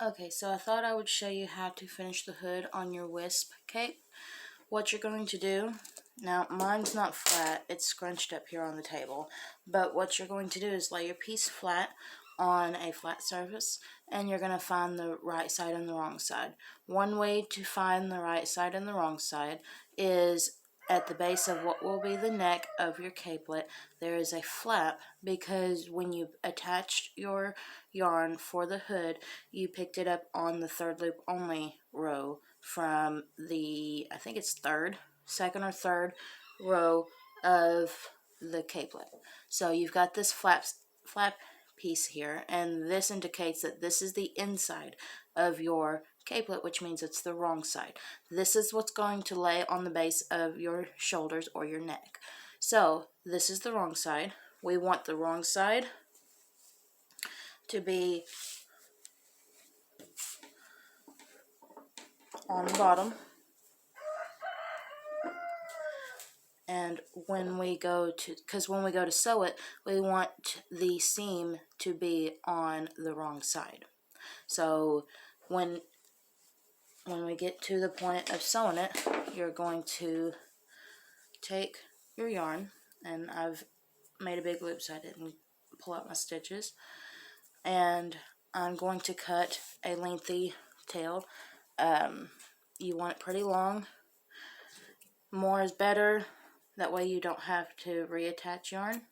Okay, so I thought I would show you how to finish the hood on your Whisp cape. What you're going to do, now mine's not flat, it's scrunched up here on the table, but what you're going to do is lay your piece flat on a flat surface, and you're going to find the right side and the wrong side. One way to find the right side and the wrong side is at the base of what will be the neck of your capelet. There is a flap, because when you attached your yarn for the hood, you picked it up on the third loop only row from the, I think it's second or third row of the capelet. So you've got this flap piece here, and this indicates that this is the inside of your capelet, which means it's the wrong side. This is what's going to lay on the base of your shoulders or your neck. So this is the wrong side. We want the wrong side to be on the bottom, and when we go to sew it, we want the seam to be on the wrong side. So when we get to the point of sewing it, you're going to take your yarn, and I've made a big loop so I didn't pull out my stitches, and I'm going to cut a lengthy tail. You want it pretty long. More is better, that way you don't have to reattach yarn.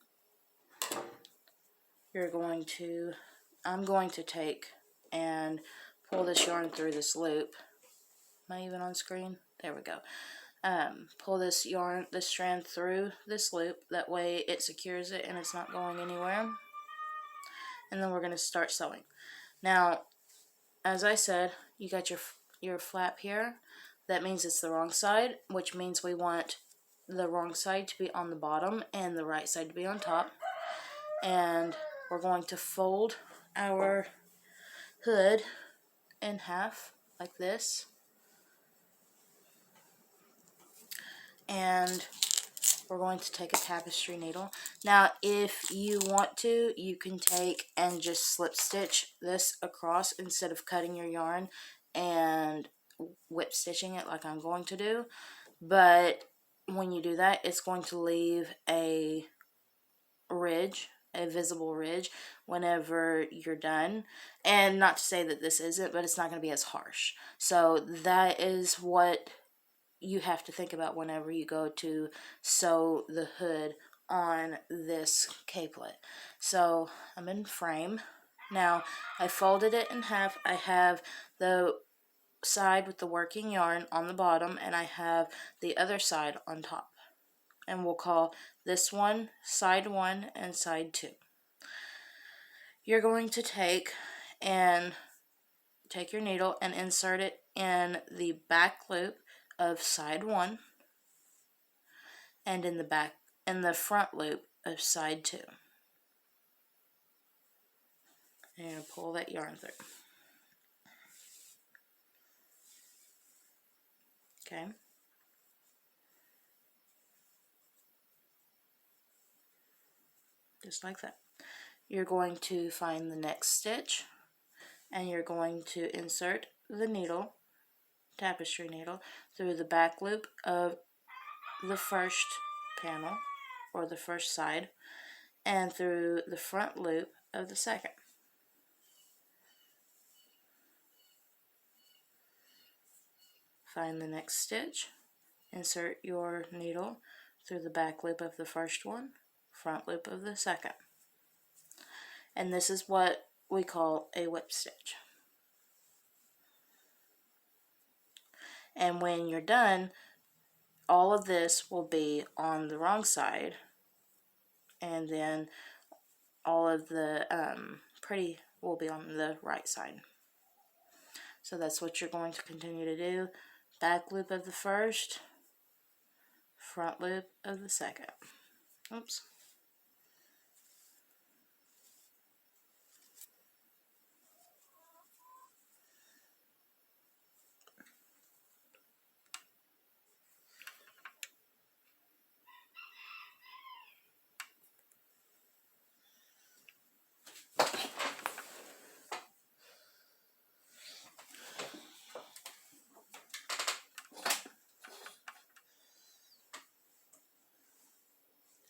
I'm going to take and pull this yarn through this loop. Am I even on screen? There we go. Pull this strand through this loop, that way it secures it and it's not going anywhere. And then we're going to start sewing. Now, as I said, you got your flap here. That means it's the wrong side, which means we want the wrong side to be on the bottom and the right side to be on top. And we're going to fold our hood in half like this, and we're going to take a tapestry needle. Now if you want to, you can take and just slip stitch this across instead of cutting your yarn and whip stitching it like I'm going to do, but when you do that, it's going to leave a ridge, a visible ridge, whenever you're done. And not to say that this isn't, but it's not going to be as harsh. So that is what you have to think about whenever you go to sew the hood on this capelet. So I'm in frame. Now I folded it in half. I have the side with the working yarn on the bottom, and I have the other side on top. And we'll call this one side 1 and side 2. You're going to take your needle and insert it in the back loop of side 1 and in the front loop of side 2. And pull that yarn through. Okay. Just like that. You're going to find the next stitch, and you're going to insert the needle, tapestry needle, through the back loop of the first panel, or the first side, and through the front loop of the second. Find the next stitch, insert your needle through the back loop of the first one, front loop of the second. And this is what we call a whip stitch. And when you're done, all of this will be on the wrong side, and then all of the pretty will be on the right side. So that's what you're going to continue to do. Back loop of the first, front loop of the second. Oops.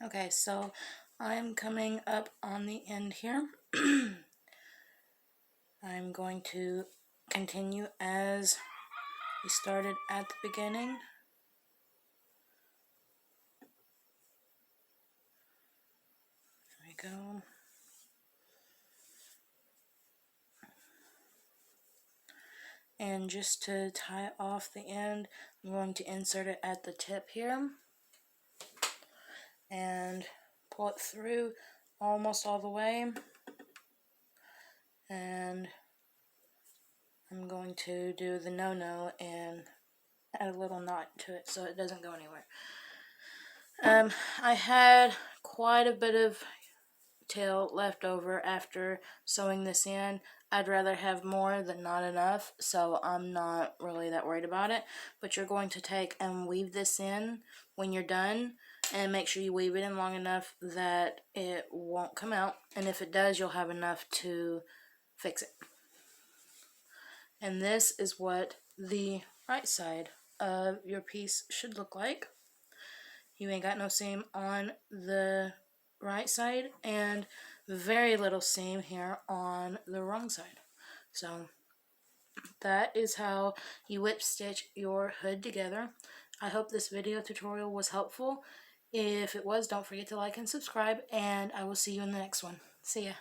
Okay, so I'm coming up on the end here. I'm going to continue as we started at the beginning. There we go. And just to tie off the end, I'm going to insert it at the tip here and pull it through almost all the way. And I'm going to do the no-no and add a little knot to it so it doesn't go anywhere. I had quite a bit of tail left over after sewing this in. I'd rather have more than not enough, so I'm not really that worried about it. But you're going to take and weave this in when you're done, and make sure you weave it in long enough that it won't come out, and if it does, you'll have enough to fix it. And this is what the right side of your piece should look like. You ain't got no seam on the right side and very little seam here on the wrong side. So that is how you whip stitch your hood together. I hope this video tutorial was helpful. If it was, don't forget to like and subscribe, and I will see you in the next one. See ya.